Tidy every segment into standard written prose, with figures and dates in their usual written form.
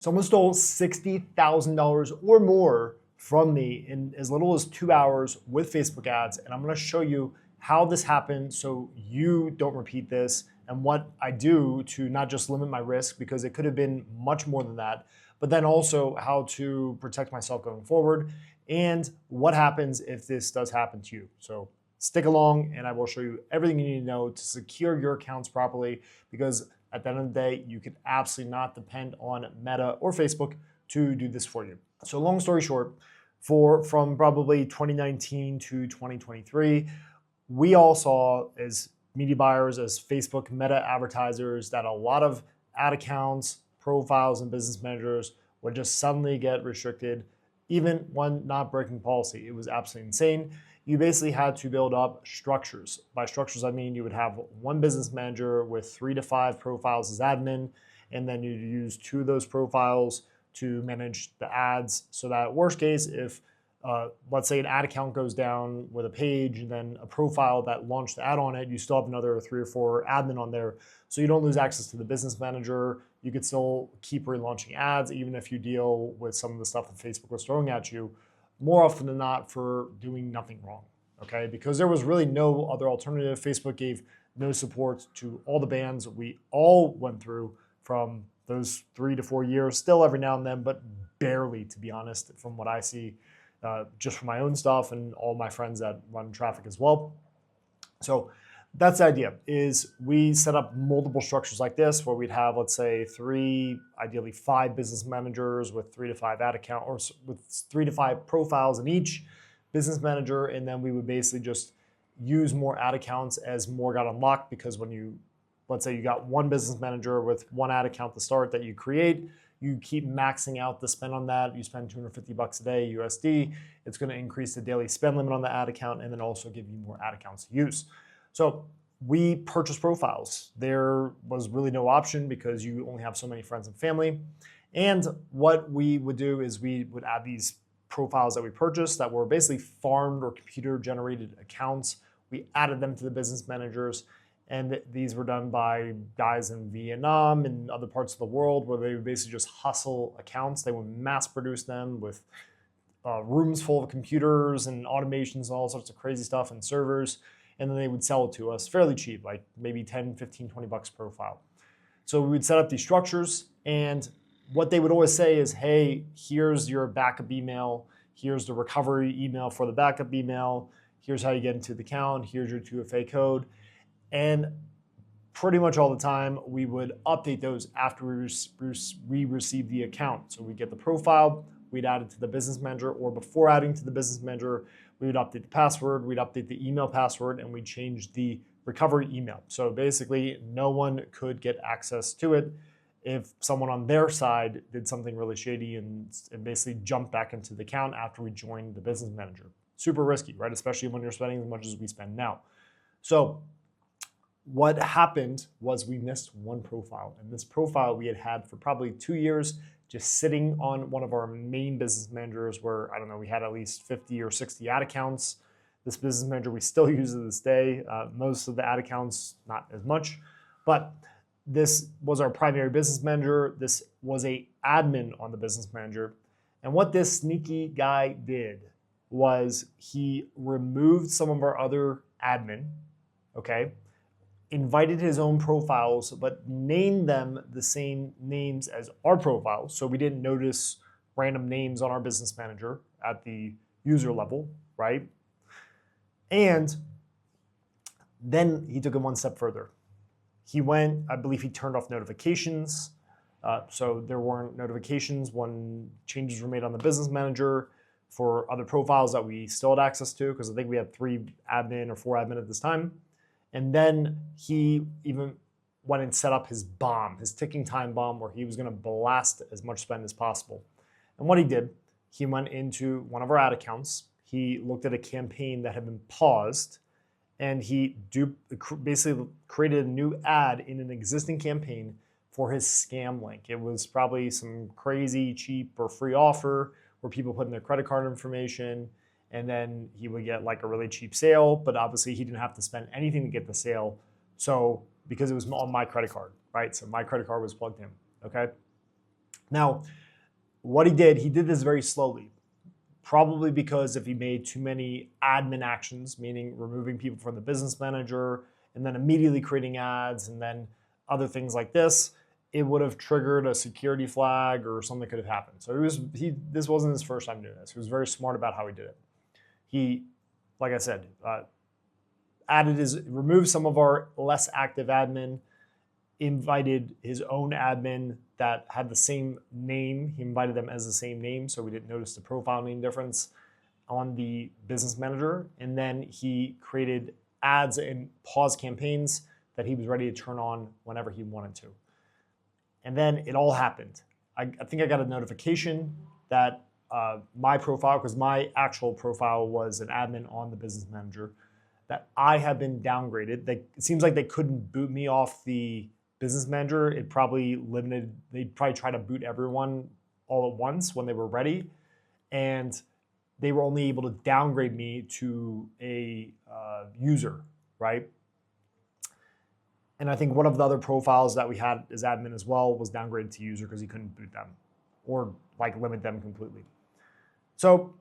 Someone stole $60,000 or more from me in as little as 2 hours with Facebook ads. And I'm gonna show you how this happened so you don't repeat this and what I do to not just limit my risk, because it could have been much more than that, but then also how to protect myself going forward and what happens if this does happen to you. So stick along and I will show you everything you need to know to secure your accounts properly, because at the end of the day, you can absolutely not depend on Meta or Facebook to do this for you. So long story short, from probably 2019 to 2023, we all saw as media buyers, as Facebook Meta advertisers, that a lot of ad accounts, profiles, and business managers would just suddenly get restricted, even when not breaking policy. It was absolutely insane. You basically had to build up structures. By structures, I mean you would have one business manager with 3 to 5 profiles as admin, and then you'd use 2 of those profiles to manage the ads. So that worst case, if let's say an ad account goes down with a page and then a profile that launched the ad on it, you still have another 3 or 4 admin on there. So you don't lose access to the business manager. You could still keep relaunching ads, even if you deal with some of the stuff that Facebook was throwing at you, more often than not for doing nothing wrong, okay? Because there was really no other alternative. Facebook gave no support to all the bans we all went through from those 3 to 4 years, still every now and then, but barely, to be honest, from what I see, just from my own stuff and all my friends that run traffic as well. So that's the idea, is we set up multiple structures like this where we'd have, let's say, 3, ideally 5 business managers with 3 to 5 ad account, or with 3 to 5 profiles in each business manager. And then we would basically just use more ad accounts as more got unlocked, because when you, let's say you got one business manager with one ad account to start that you create, you keep maxing out the spend on that. You spend $250 a day USD. It's going to increase the daily spend limit on the ad account and then also give you more ad accounts to use. So we purchased profiles. There was really no option because you only have so many friends and family. And what we would do is we would add these profiles that we purchased that were basically farmed or computer generated accounts. We added them to the business managers. And these were done by guys in Vietnam and other parts of the world, where they would basically just hustle accounts. They would mass produce them with rooms full of computers and automations and all sorts of crazy stuff and servers. And then they would sell it to us fairly cheap, like maybe 10, 15, 20 bucks per profile. So we would set up these structures, and what they would always say is, hey, here's your backup email. Here's the recovery email for the backup email. Here's how you get into the account. Here's your 2FA code. And pretty much all the time, we would update those after we receive the account. So we get the profile, we'd add it to the business manager, or before adding to the business manager, we would update the password, we'd update the email password, and we'd change the recovery email. So basically, no one could get access to it if someone on their side did something really shady and basically jumped back into the account after we joined the business manager. Super risky, right? Especially when you're spending as much as we spend now. So what happened was we missed one profile, and this profile we had had for probably 2 years, just sitting on one of our main business managers where, I don't know, we had at least 50 or 60 ad accounts. This business manager we still use to this day. Most of the ad accounts, not as much, but this was our primary business manager. This was a admin on the business manager. And what this sneaky guy did was he removed some of our other admin, okay? Invited his own profiles, but named them the same names as our profiles. So we didn't notice random names on our business manager at the user level, right? And then he took it one step further. He went, I believe he turned off notifications. So there weren't notifications when changes were made on the business manager for other profiles that we still had access to, because I think we had 3 admin or 4 admin at this time. And then he even went and set up his bomb, his ticking time bomb, where he was going to blast as much spend as possible. And what he did, he went into one of our ad accounts. He looked at a campaign that had been paused, and he basically created a new ad in an existing campaign for his scam link. It was probably some crazy cheap or free offer where people put in their credit card information, and then he would get like a really cheap sale, but obviously he didn't have to spend anything to get the sale. So because it was on my credit card, right? So my credit card was plugged in, okay? Now, what he did this very slowly. Probably because if he made too many admin actions, meaning removing people from the business manager and then immediately creating ads and then other things like this, it would have triggered a security flag or something could have happened. So this wasn't his first time doing this. He was very smart about how he did it. He, like I said, removed some of our less active admin, invited his own admin that had the same name. He invited them as the same name, so we didn't notice the profile name difference on the business manager. And then he created ads and pause campaigns that he was ready to turn on whenever he wanted to. And then it all happened. I think I got a notification that my profile, because my actual profile was an admin on the business manager, that I had been downgraded. It seems like they couldn't boot me off the business manager. They'd probably try to boot everyone all at once when they were ready. And they were only able to downgrade me to a user, right? And I think one of the other profiles that we had as admin as well was downgraded to user because he couldn't boot them or limit them completely. So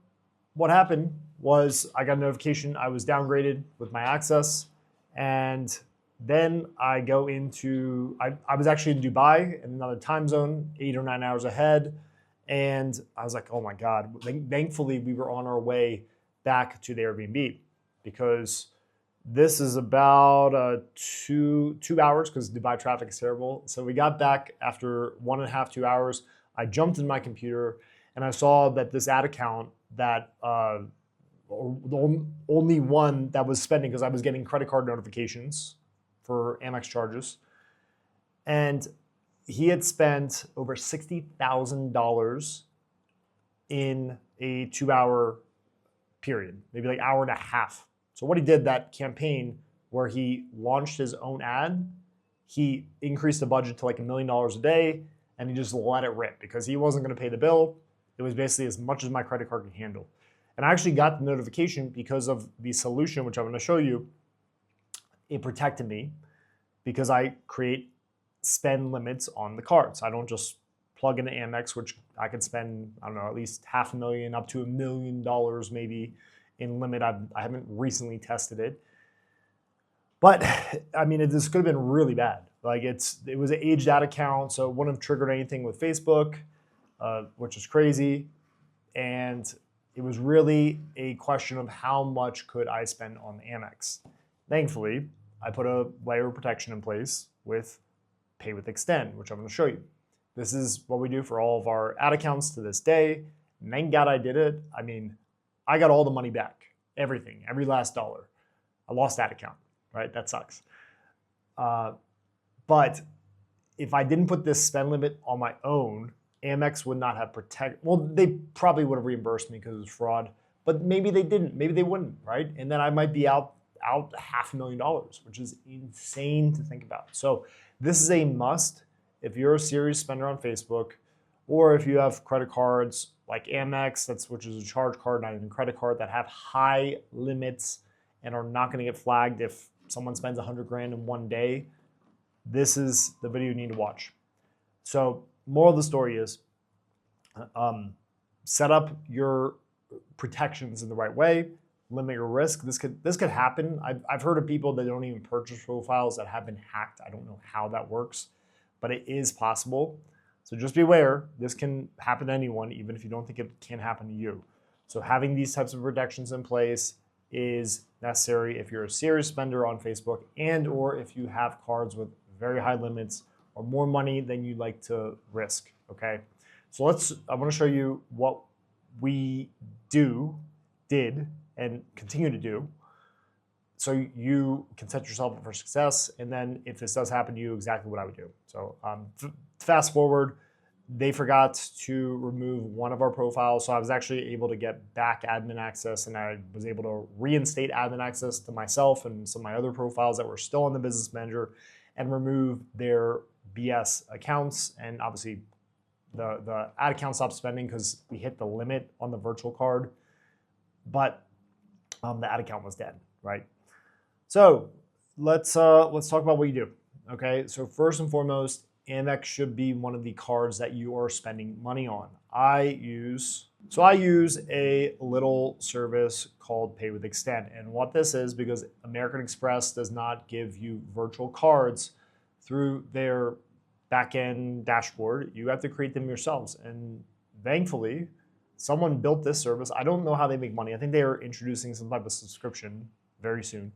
what happened was I got a notification I was downgraded with my access, and then I go into, I was actually in Dubai in another time zone, 8 or 9 hours ahead. And I was like, oh my God. Thankfully, we were on our way back to the Airbnb because this is about 2 hours because Dubai traffic is terrible. So we got back after 1.5, 2 hours. I jumped in my computer and I saw that this ad account that the only one that was spending, because I was getting credit card notifications for Amex charges. And he had spent over $60,000 in a 2-hour period, maybe like hour and a half. So what he did, that campaign where he launched his own ad, he increased the budget to like $1 million a day, and he just let it rip because he wasn't going to pay the bill. It was basically as much as my credit card could handle. And I actually got the notification because of the solution, which I'm going to show you. It protected me because I create spend limits on the cards. I don't just plug into Amex, which I can spend, I don't know, at least $500,000 up to $1 million maybe in limit. I haven't recently tested it. But I mean, this could have been really bad. Like it was an aged ad account, so it wouldn't have triggered anything with Facebook, which is crazy. And it was really a question of how much could I spend on the Amex. Thankfully, I put a layer of protection in place with Pay with Extend, which I'm going to show you. This is what we do for all of our ad accounts to this day. And thank God I did it. I mean, I got all the money back, everything, every last dollar. I lost that account, right? That sucks. But if I didn't put this spend limit on my own, Amex would not have well, they probably would have reimbursed me because it was fraud, but maybe they didn't, maybe they wouldn't, right? And then I might be out $500,000, which is insane to think about. So this is a must if you're a serious spender on Facebook, or if you have credit cards like Amex, which is a charge card, not even credit card, that have high limits and are not going to get flagged if someone spends $100,000 in one day. This is the video you need to watch. So moral of the story is set up your protections in the right way, limit your risk. This could happen. I've heard of people that don't even purchase profiles that have been hacked. I don't know how that works, but it is possible. So just be aware, this can happen to anyone, even if you don't think it can happen to you. So having these types of protections in place is necessary if you're a serious spender on Facebook and or if you have cards with very high limits or more money than you'd like to risk, okay? So I want to show you what we did, and continue to do, so you can set yourself up for success. And then if this does happen to you, exactly what I would do. So fast forward, they forgot to remove one of our profiles. So I was actually able to get back admin access, and I was able to reinstate admin access to myself and some of my other profiles that were still on the business manager and remove their BS accounts. And obviously the ad account stopped spending because we hit the limit on the virtual card, but the ad account was dead, right? So let's talk about what you do. Okay, so first and foremost, Amex should be one of the cards that you are spending money on. I use a little service called Pay with Extend. And what this is, because American Express does not give you virtual cards through their back-end dashboard, you have to create them yourselves. And thankfully, someone built this service. I don't know how they make money. I think they are introducing some type of subscription very soon.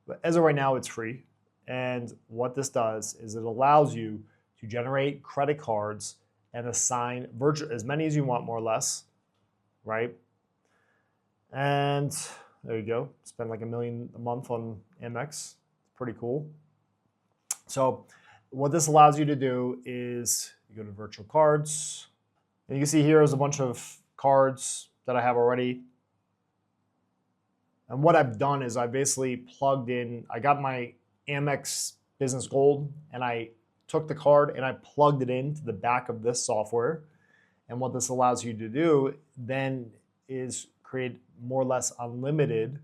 But as of right now, it's free. And what this does is it allows you to generate credit cards and assign as many as you want, more or less, right? And there you go. Spend like $1 million a month on Amex. It's pretty cool. So what this allows you to do is you go to virtual cards. And you can see here is a bunch of cards that I have already. And what I've done is I basically plugged in, I got my Amex Business Gold and I took the card and I plugged it into the back of this software. And what this allows you to do then is create more or less unlimited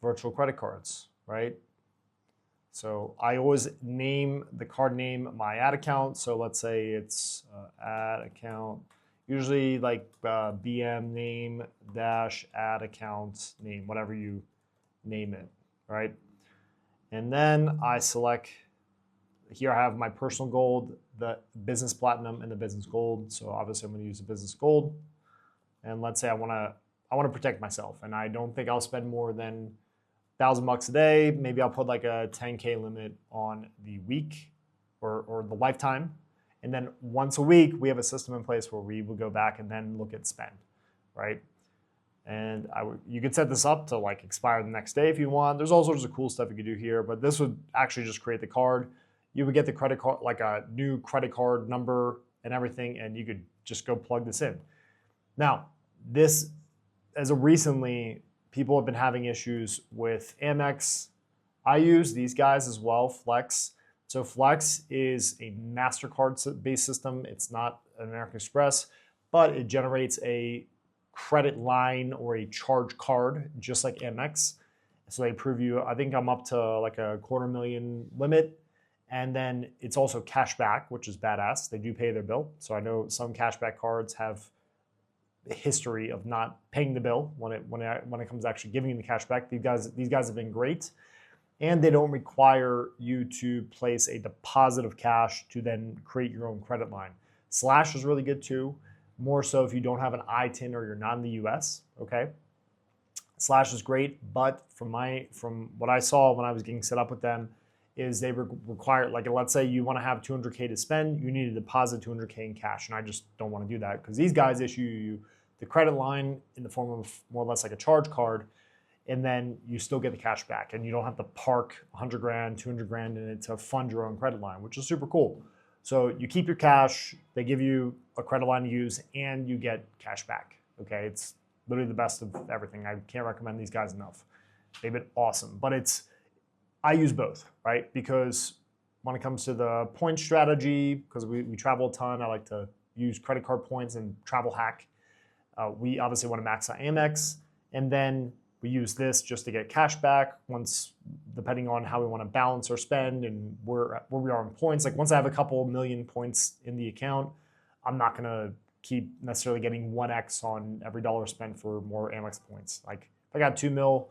virtual credit cards, right? So I always name the card name my ad account. So let's say it's ad account, usually like BM name dash ad account name, whatever you name it, right? And then I select, here I have my personal gold, the business platinum, and the business gold. So obviously I'm going to use the business gold. And let's say I want to protect myself, and I don't think I'll spend more than $1,000 a day. Maybe I'll put like a 10K limit on the week or the lifetime. And then once a week, we have a system in place where we will go back and then look at spend, right? And you could set this up to like expire the next day if you want. There's all sorts of cool stuff you could do here, but this would actually just create the card. You would get the credit card, like a new credit card number and everything, and you could just go plug this in. Now, this, as of recently, people have been having issues with Amex. I use these guys as well, Flex. So Flex is a MasterCard-based system. It's not an American Express, but it generates a credit line or a charge card, just like Amex. So they approve you, I think I'm up to like a $250,000 limit. And then it's also cashback, which is badass. They do pay their bill. So I know some cashback cards have a history of not paying the bill when it comes to actually giving you the cashback. These guys have been great. And they don't require you to place a deposit of cash to then create your own credit line. Slash is really good too. More so if you don't have an ITIN or you're not in the US, okay? Slash is great, but from what I saw when I was getting set up with them, is they require, like let's say you want to have $200K to spend, you need to deposit $200K in cash, and I just don't want to do that because these guys issue you the credit line in the form of more or less like a charge card, and then you still get the cash back, and you don't have to park 100 grand, 200 grand in it to fund your own credit line, which is super cool. So you keep your cash, they give you a credit line to use, and you get cash back. Okay, it's literally the best of everything. I can't recommend these guys enough. They've been awesome, but I use both, right? Because when it comes to the point strategy, because we travel a ton, I like to use credit card points and travel hack. We obviously want to max out Amex, and then we use this just to get cash back once, depending on how we want to balance our spend and where we are in points. Like once I have a couple million points in the account, I'm not going to keep necessarily getting 1x on every dollar spent for more Amex points. Like if I got 2 mil,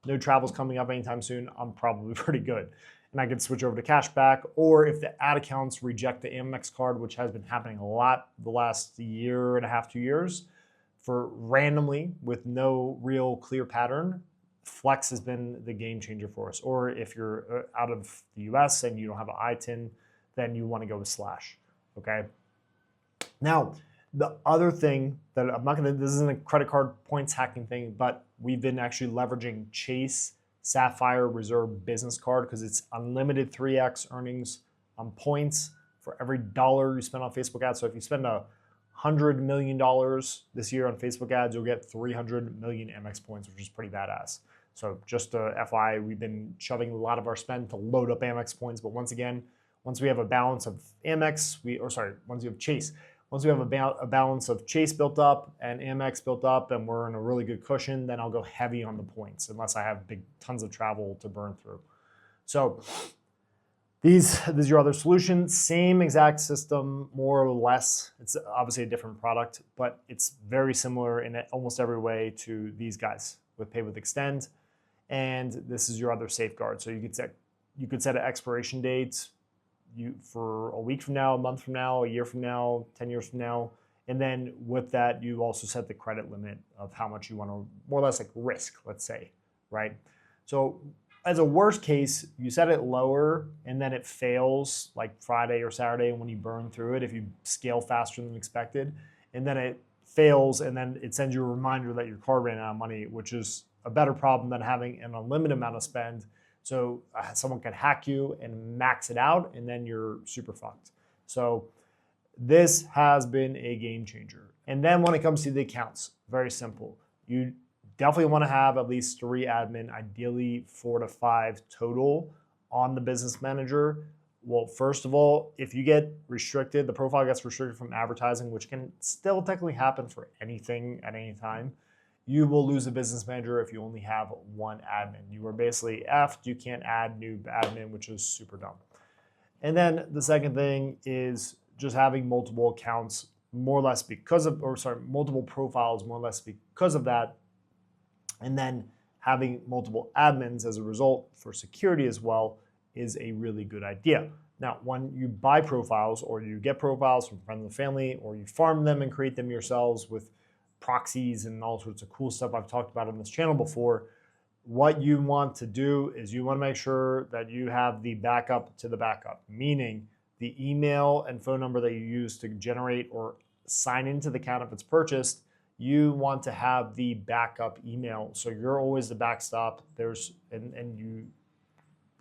no travel's coming up anytime soon, I'm probably pretty good. And I can switch over to cashback, or if the ad accounts reject the Amex card, which has been happening a lot the last year and a half, 2 years, for randomly with no real clear pattern, Flex has been the game changer for us. Or if you're out of the US and you don't have an ITIN, then you want to go with Slash, okay? Now, the other thing that this isn't a credit card points hacking thing, but we've been actually leveraging Chase Sapphire Reserve Business Card because it's unlimited 3x earnings on points for every dollar you spend on Facebook ads. So if you spend $100 million this year on Facebook ads, you'll get 300 million Amex points, which is pretty badass. So just FYI, we've been shoving a lot of our spend to load up Amex points. But once again, once we have a balance of Amex, once you have Chase, once we have a balance of Chase built up and Amex built up and we're in a really good cushion, then I'll go heavy on the points unless I have tons of travel to burn through. So This is your other solution. Same exact system, more or less. It's obviously a different product, but it's very similar in almost every way to these guys with Pay with Extend. And this is your other safeguard. So you could set an expiration date for a week from now, a month from now, a year from now, 10 years from now. And then with that, you also set the credit limit of how much you want to more or less like risk, let's say, right? So as a worst case, you set it lower and then it fails like Friday or Saturday when you burn through it, if you scale faster than expected, and then it fails and then it sends you a reminder that your card ran out of money, which is a better problem than having an unlimited amount of spend. So someone can hack you and max it out and then you're super fucked. So this has been a game changer. And then when it comes to the accounts, very simple. You definitely want to have at least 3 admin, ideally 4 to 5 total on the business manager. Well, first of all, if you get restricted, the profile gets restricted from advertising, which can still technically happen for anything at any time. You will lose a business manager if you only have 1 admin. You are basically effed. You can't add new admin, which is super dumb. And then the second thing is just having multiple accounts, more or less because of, multiple profiles, more or less because of that. And then having multiple admins as a result for security as well is a really good idea. Now, when you buy profiles or you get profiles from friends and family, or you farm them and create them yourselves with proxies and all sorts of cool stuff I've talked about on this channel before, what you want to do is you want to make sure that you have the backup to the backup, meaning the email and phone number that you use to generate or sign into the account if it's purchased. You want to have the backup email, so you're always the backstop. And you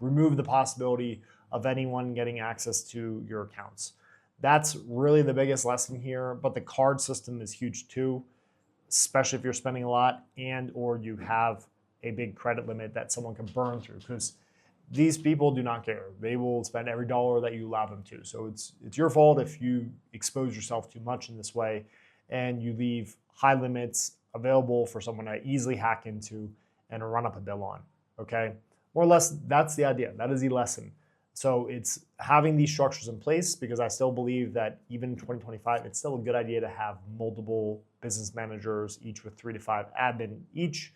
remove the possibility of anyone getting access to your accounts. That's really the biggest lesson here, but the card system is huge too, especially if you're spending a lot and or you have a big credit limit that someone can burn through, because these people do not care. They will spend every dollar that you allow them to. So it's your fault if you expose yourself too much in this way and you leave high limits available for someone to easily hack into and run up a bill on, okay? More or less, that's the idea. That is the lesson. So it's having these structures in place, because I still believe that even in 2025, it's still a good idea to have multiple business managers, each with 3 to 5 admin each,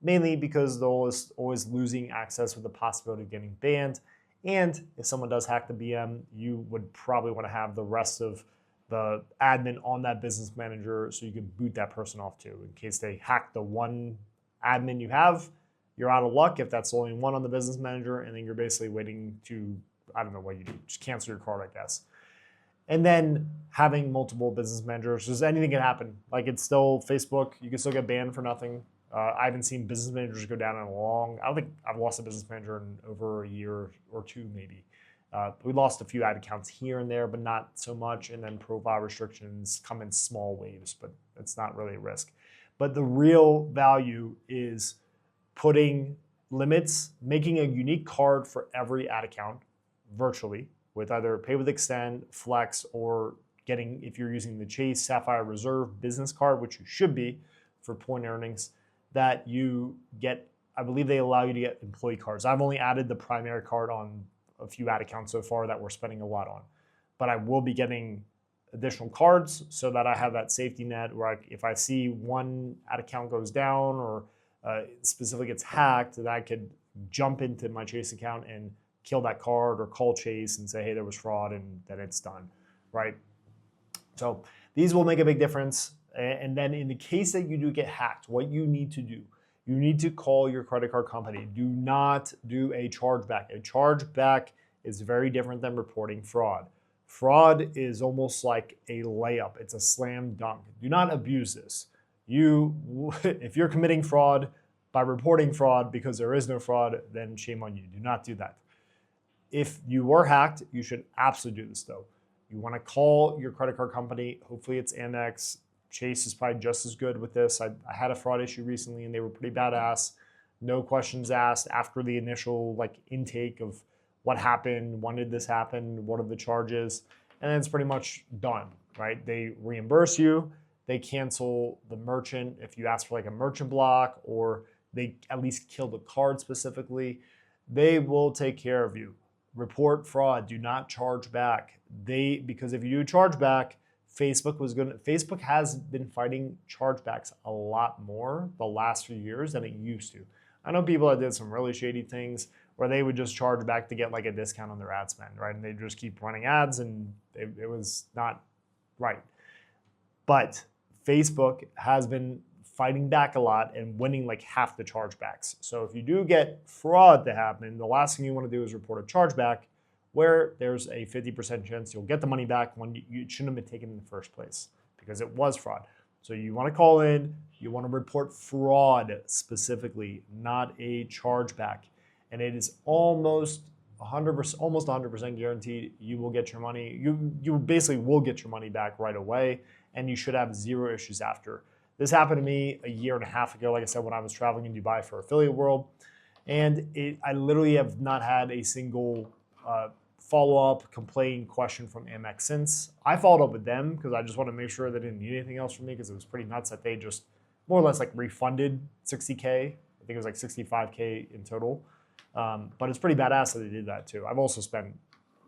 mainly because they're always losing access with the possibility of getting banned. And if someone does hack the BM, you would probably want to have the rest of the admin on that business manager so you can boot that person off too. In case they hack the one admin you have, you're out of luck if that's only one on the business manager, and then you're basically waiting to, I don't know what you do, just cancel your card, I guess. And then having multiple business managers, just anything can happen. Like, it's still Facebook, you can still get banned for nothing. I haven't seen business managers go down in a long, I don't think I've lost a business manager in over a year or 2 maybe. We lost a few ad accounts here and there, but not so much. And then profile restrictions come in small waves, but it's not really a risk. But the real value is putting limits, making a unique card for every ad account virtually with either Pay with Extend, Flex, or getting, if you're using the Chase Sapphire Reserve business card, which you should be for point earnings, that you get, I believe they allow you to get employee cards. I've only added the primary card on a few ad accounts so far that we're spending a lot on, but I will be getting additional cards so that I have that safety net where if I see one ad account goes down or specifically gets hacked, that I could jump into my Chase account and kill that card or call Chase and say, hey, there was fraud, and then it's done, right? So these will make a big difference. And then in the case that you do get hacked, what you need to do, you need to call your credit card company. Do not do a chargeback. A chargeback is very different than reporting fraud. Fraud is almost like a layup. It's a slam dunk. Do not abuse this. If you're committing fraud by reporting fraud because there is no fraud, then shame on you. Do not do that. If you were hacked, you should absolutely do this though. You want to call your credit card company. Hopefully it's Amex. Chase is probably just as good with this. I had a fraud issue recently and they were pretty badass. No questions asked after the initial intake of what happened, when did this happen, what are the charges, and then it's pretty much done, right? They reimburse you, they cancel the merchant if you ask for a merchant block, or they at least kill the card specifically. They will take care of you. report fraud. Do not charge back. Because if you do charge back, Facebook has been fighting chargebacks a lot more the last few years than it used to. I know people that did some really shady things where they would just charge back to get like a discount on their ad spend, right? And they just keep running ads, and it was not right. But Facebook has been fighting back a lot and winning like half the chargebacks. So if you do get fraud to happen, the last thing you want to do is report a chargeback where there's a 50% chance you'll get the money back when you shouldn't have been taken in the first place because it was fraud. So you want to call in, you want to report fraud specifically, not a chargeback. And it is almost 100% guaranteed you will get your money. You basically will get your money back right away, and you should have zero issues after. This happened to me a year and a half ago, like I said, when I was traveling in Dubai for Affiliate World. And I literally have not had a single follow-up complaint question from Amex since. I followed up with them because I just want to make sure they didn't need anything else from me, because it was pretty nuts that they just more or less like refunded $60K. I think it was like $65K in total. But it's pretty badass that they did that too. I've also spent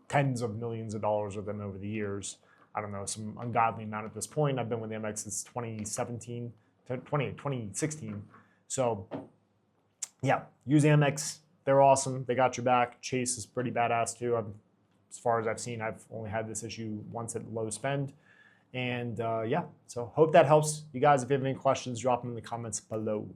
tens of millions of dollars with them over the years. I don't know, some ungodly amount at this point. I've been with Amex since 2016. So yeah, use Amex. They're awesome. They got your back. Chase is pretty badass too. As far as I've seen, I've only had this issue once at low spend. And yeah, so hope that helps. You guys, if you have any questions, drop them in the comments below.